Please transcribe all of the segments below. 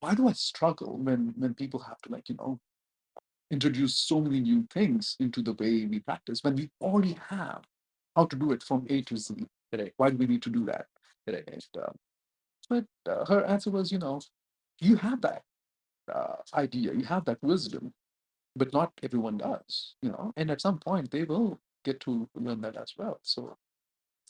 why do I struggle when people have to introduce so many new things into the way we practice when we already have how to do it from A to Z? Correct. Why do we need to do that? Correct. But her answer was, you have that idea, you have that wisdom, but not everyone does, and at some point they will get to learn that as well. So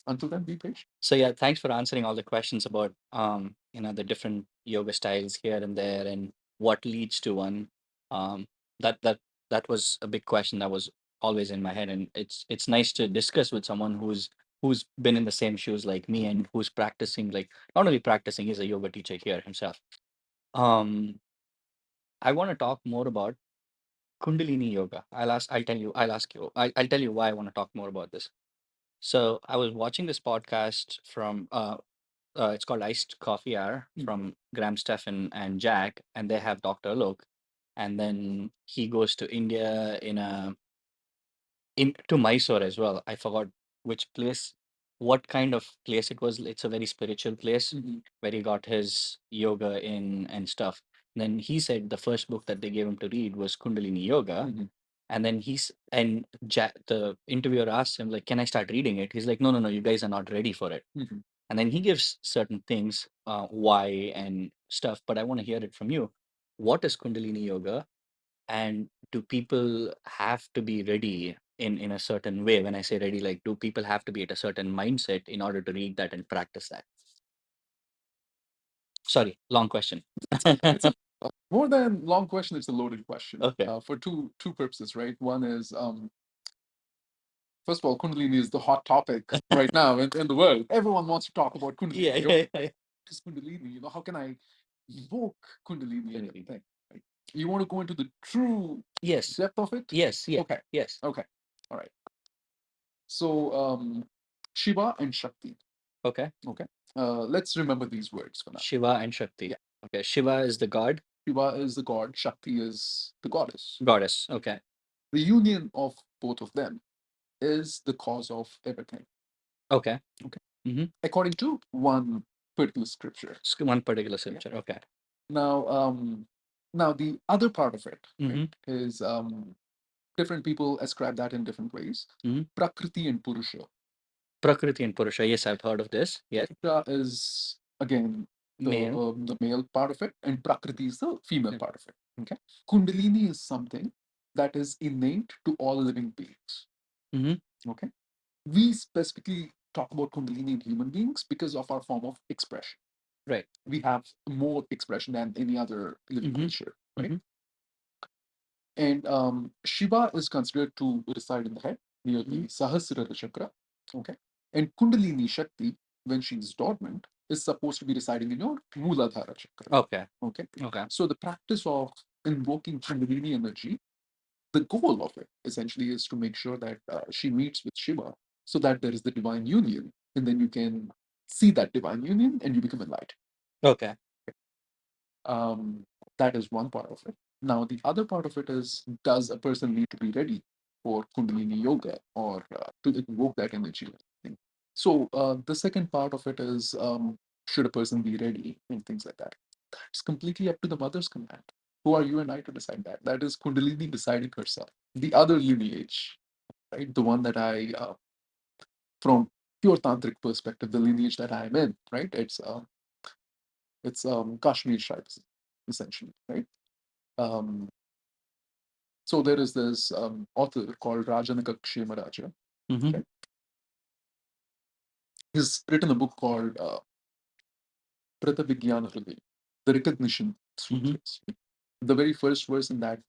until then, be patient. So yeah, thanks for answering all the questions about the different yoga styles here and there and what leads to one. Um, that that that was a big question that was always in my head, and it's nice to discuss with someone who's been in the same shoes like me and who's practicing, like not only practicing, he's a yoga teacher here himself. Um, I want to talk more about Kundalini yoga. I'll tell you why I want to talk more about this. So I was watching this podcast from it's called Iced Coffee Hour from Graham Stephan and Jack, and they have Dr. Alok, and then he goes to India to Mysore as well. I forgot which place, what kind of place it was. It's a very spiritual place where he got his yoga in and stuff. Then he said the first book that they gave him to read was Kundalini Yoga. And then the interviewer asked him, like, can I start reading it? He's like, no, no, no, you guys are not ready for it. And then he gives certain things, why and stuff. But I want to hear it from you. What is Kundalini Yoga? And do people have to be ready in a certain way? When I say ready, like, do people have to be at a certain mindset in order to read that and practice that? Sorry, long question. It's a more than long question. It's a loaded question. Okay. For two purposes, right? One is, first of all, Kundalini is the hot topic right now in the world. Everyone wants to talk about Kundalini. Yeah, What yeah, yeah. is Kundalini? How can I evoke Kundalini in everything? Right? You want to go into the true Yes. depth of it? Yes. Yeah. Okay. Yes. Okay. All right. So Shiva and Shakti. Okay. Okay. Let's remember these words for now. Shiva and Shakti. Yeah. Okay. Shiva is the god. Shiva is the god. Shakti is the goddess. Goddess. Okay. The union of both of them is the cause of everything. Okay. Okay. According to one particular scripture. One particular scripture. Okay. Now the other part of it, right, is different people ascribe that in different ways. Prakriti and Purusha. Prakriti and Purusha. Yes, I've heard of this. Yes. Purusha is again the male part of it, and Prakriti is the female part of it. Okay. Kundalini is something that is innate to all living beings. Okay. We specifically talk about Kundalini in human beings because of our form of expression. Right. We have more expression than any other living creature, right? And Shiva is considered to reside in the head near the Sahasrara chakra. Okay. And Kundalini Shakti, when she's dormant, is supposed to be residing in your Mooladhara chakra. Okay. Okay. Okay. So the practice of invoking Kundalini energy, the goal of it essentially is to make sure that she meets with Shiva so that there is the divine union. And then you can see that divine union and you become enlightened. Okay. That is one part of it. Now, the other part of it is, does a person need to be ready for Kundalini Yoga or to invoke that energy? So, the second part of it is, should a person be ready and things like that? That's completely up to the mother's command. Who are you and I to decide that? That is Kundalini deciding herself. The other lineage, right? The one that from pure tantric perspective, the lineage that I'm in, right? It's Kashmir tribes, essentially, right? Um, so there is this author called Rajanaka Kshemaraja. Okay? He's written a book called Pratavigyana Hriday, the Recognition Sutras. The very first verse in that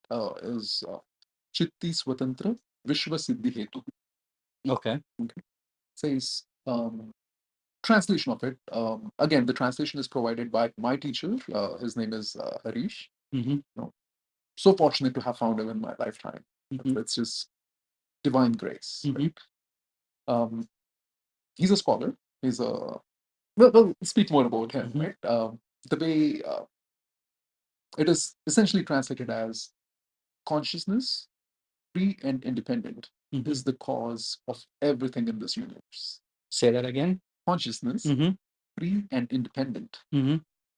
is Chitti Swatantra Vishwa Siddhi Hetu. Okay. Says, translation of it. Again, the translation is provided by my teacher. His name is Harish. So fortunate to have found him in my lifetime. It's just divine grace. Right? He's a scholar. He's a we'll speak more about him, right? The way it is essentially translated as consciousness, free and independent, is the cause of everything in this universe. Say that again. Consciousness, free and independent,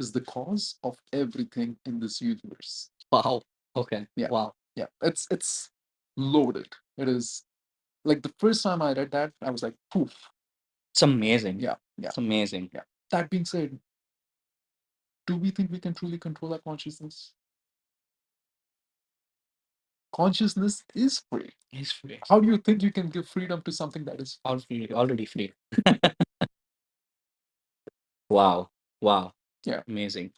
is the cause of everything in this universe. Wow. Okay. Yeah, Wow. yeah. It's loaded. It is like the first time I read that, I was like, poof. It's amazing. Yeah, yeah, It's amazing. yeah. That being said, do we think we can truly control our consciousness? Consciousness is free. It's free. How do you think you can give freedom to something that is Already free. Wow. Wow. yeah? Amazing.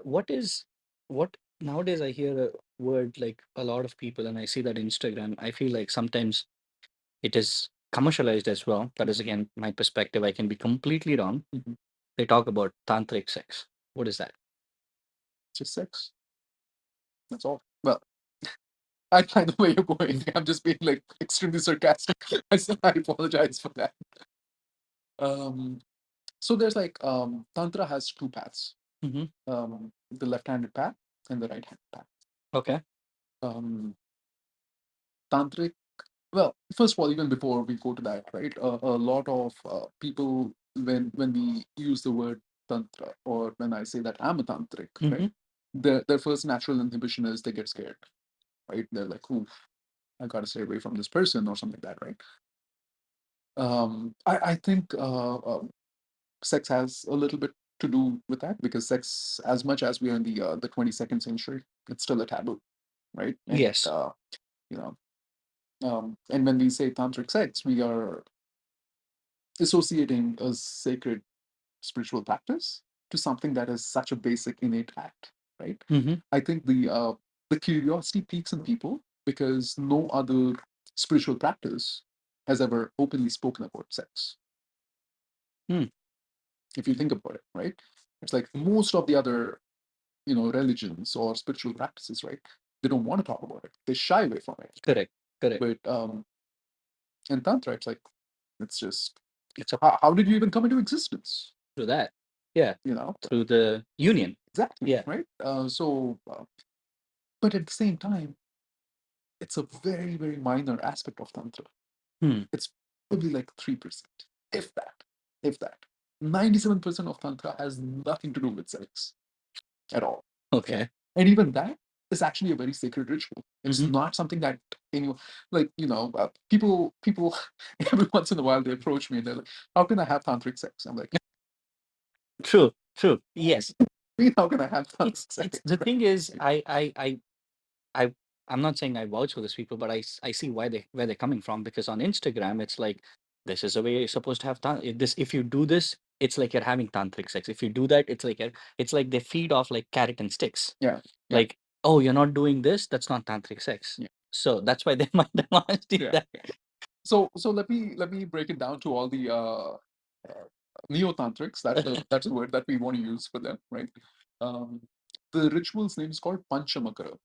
What is what nowadays I hear a word like a lot of people, and I see that Instagram. I feel like sometimes it is commercialized as well. That is again my perspective. I can be completely wrong. Mhm. They talk about tantric sex. What is that? It's just sex. That's all. Well, I find the way you're going. I'm just being like extremely sarcastic. I apologize for that. Um, so there's like Tantra has two paths. Mm-hmm. The left-handed path and the right-handed path. Okay. Um, Tantric. Well, first of all, even before we go to that, right? A lot of people, when we use the word tantra, or when I say that I'm a tantric, Mm-hmm. right? Their first natural inhibition is they get scared, right? They're like, "Ooh, I gotta stay away from this person," or something like that, right? I think sex has a little bit to do with that because sex, as much as we are in the 22nd century, it's still a taboo, right? And Yes. you know, and when we say tantric sex, we are associating a sacred spiritual practice to something that is such a basic innate act, right? Mm-hmm. I think the curiosity peaks in people because no other spiritual practice has ever openly spoken about sex. Hmm. If you think about it, right? It's like most of the other religions or spiritual practices, right? They don't want to talk about it. They shy away from it. Correct. Correct. But in tantra, it's like it's just It's a how did you even come into existence? through that. Yeah. You know, Through the union. exactly, Yeah. right? But at the same time, it's a very, very minor aspect of Tantra. Hmm. It's probably like 3%, if that. If that. 97% of Tantra has nothing to do with sex at all. Okay. And even that is actually a very sacred ritual. It's Mm-hmm. not something that any like people every once in a while they approach me and they're like, "How can I have tantric sex?" I'm like, True. True. Yes. "How can I have tantric It's sex?" the Right? thing is I I'm not saying I vouch for these people, but I see why they where they're coming from because on Instagram it's like this is the way you're supposed to have this. If you do this, it's like you're having tantric sex. If you do that, it's like it's like they feed off like carrot and sticks. Yeah, yeah, Like, oh, you're not doing this, that's not tantric sex. yeah, So that's why they might demand you yeah. that. So let me break it down to all the neo tantrics. That's the word that we want to use for them, right? Um, the ritual's name is called Panchamakara.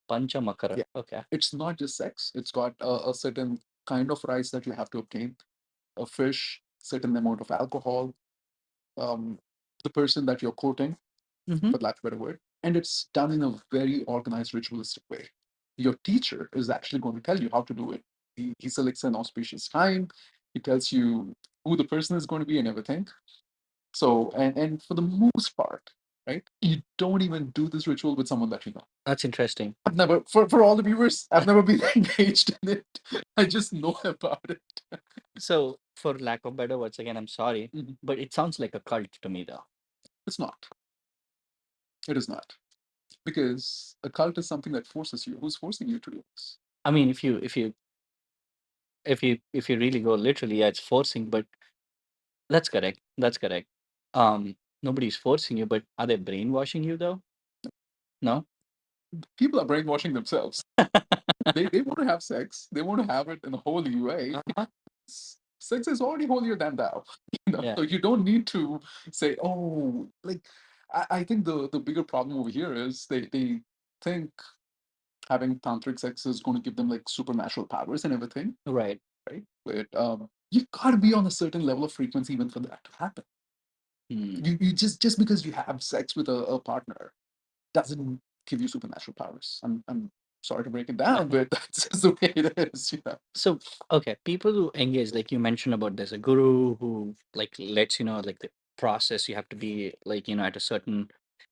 Panchamakara. Yeah, Okay. it's not just sex. It's got a certain kind of rice that you have to obtain, a fish, certain amount of alcohol, um, the person that you're courting, Mm-hmm. for lack of a better word, and it's done in a very organized, ritualistic way. Your teacher is actually going to tell you how to do it. He selects an auspicious time. He tells you who the person is going to be and everything. So, and for the most part, right, you don't even do this ritual with someone that you know. That's interesting. I've never, for all the viewers, I've never been engaged in it. I just know about it. So, for lack of better words, again, I'm sorry, Mhm. but it sounds like a cult to me, though. It's not. It is not. Because a cult is something that forces you. Who's forcing you to do this? I mean, if you really go literally, yeah, it's forcing, but that's correct. That's correct. Nobody's forcing you, but are they brainwashing you though? No. People are brainwashing themselves. They want to have sex. They want to have it in a holy way. Uh-huh. Sex is already holier than thou. Yeah. So you don't need to say, oh, like I think the bigger problem over here is they think having tantric sex is going to give them like supernatural powers and everything, Right. right? But you gotta be on a certain level of frequency even for that to happen. Hmm. You just because you have sex with a partner doesn't give you supernatural powers. I'm sorry to break it down, but that's just the way it is. So, okay, people who engage, like you mentioned about there's a guru who like lets you know, like process. You have to be like, at a certain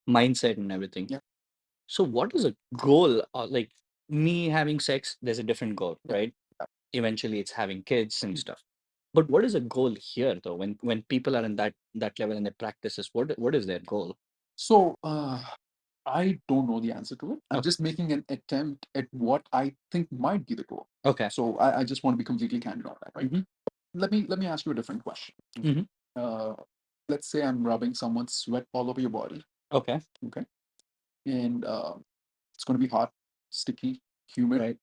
mindset and everything. Yeah. So what is a goal? Like me having sex, there's a different goal, Yeah. right? Eventually it's having kids and Mm. stuff. But what is a goal here though? When people are in that level and their practices, what is their goal? So I don't know the answer to it. I'm Okay. just making an attempt at what I think might be the goal. Okay. So I just want to be completely candid on that, right? Hmm. Let me ask you a different question. Hmm. Uh, let's say I'm rubbing someone's sweat all over your body, Okay. okay, and it's going to be hot, sticky, humid, Right.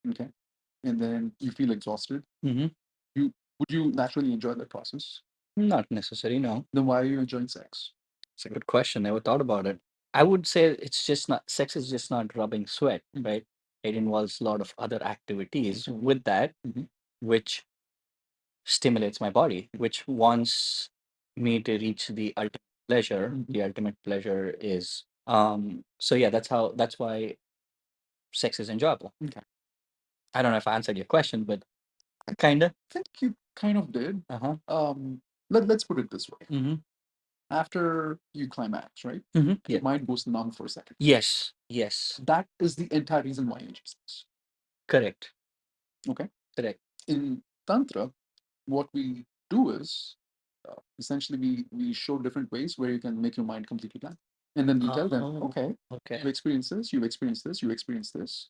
okay, and then you feel exhausted. Hmm. You would you naturally enjoy that process? Not necessary, no. Then why are you enjoying sex? It's a good question. Never thought about it. I would say it's just not sex is just not rubbing sweat, Mhm. right? It involves a lot of other activities Mhm. with that, Mhm. which stimulates my body, which wants me to reach the ultimate pleasure. Mhm. The ultimate pleasure is so yeah, that's why sex is enjoyable. Okay. I don't know if I answered your question, but I kinda. think you kind of did. Uh-huh. Let's put it this way. Mm-hmm. After you climax, right? Mm-hmm. Yeah. Your mind goes numb for a second. Yes. Yes. That is the entire reason why you enjoy sex. Correct. Okay. Correct. In Tantra, what we do is essentially we show different ways where you can make your mind completely blank. And then we tell them, Oh, okay, okay. you've experienced this, you've experienced this, you experienced this.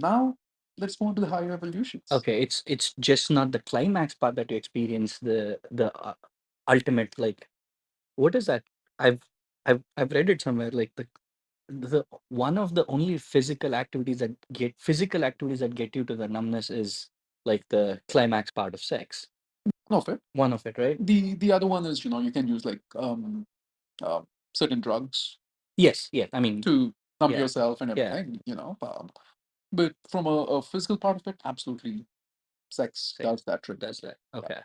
Now let's go on to the higher evolutions. Okay, it's just not the climax part that you experience, the ultimate, like, what is that? I've I've read it somewhere, like the one of the only physical activities that get you to the numbness is like the climax part of sex. One of it. One of it, right? The other one is, you can use like uh, certain drugs Yes, yes. I mean, to numb yeah, yourself and yeah. everything. But from a physical part of it, absolutely, sex Sex does that trick. does that. Yeah. Okay,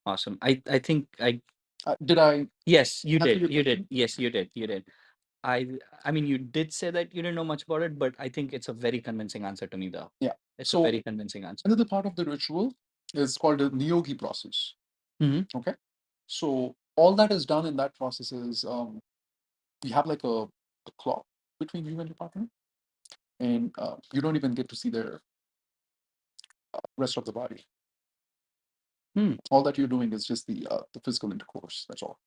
awesome. I think I Did I yes, you answer did. your You did. question? Yes, you did. You did. I mean, you did say that you didn't know much about it, but I think it's a very convincing answer to me, though. Yeah. It's a So very convincing answer. another part of the ritual is called the Niyogi process. Hmm. Okay. So all that is done in that process is you have like a clock between you and your partner, and you don't even get to see their rest of the body. Hmm. All that you're doing is just the physical intercourse. That's all.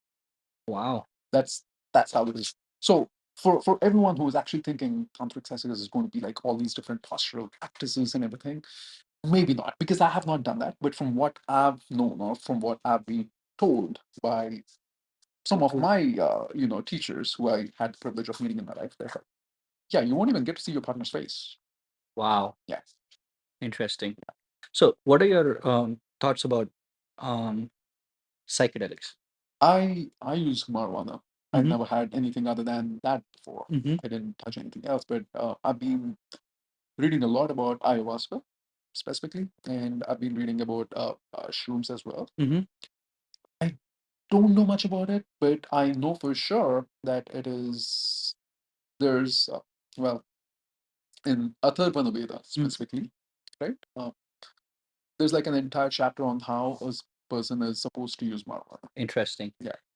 Wow. That's that's how it is. So for everyone who is actually thinking tantric sex is going to be like all these different postural practices and everything, maybe not, because I have not done that. But from what I've known, or from what I've been told by some of my teachers who I had the privilege of meeting in my life, they're like, yeah, you won't even get to see your partner's face. Wow. Yeah. Interesting. So, what are your thoughts about um, psychedelics? I use marijuana. I've Hmm. never had anything other than that before. Hmm. I didn't touch anything else, but I've been reading a lot about ayahuasca specifically, and I've been reading about shrooms as well. Hmm. I don't know much about it, but I know for sure that there's well, in Atharvana Veda specifically, right? There's like an entire chapter on how a person is supposed to use marijuana. Interesting. Yeah.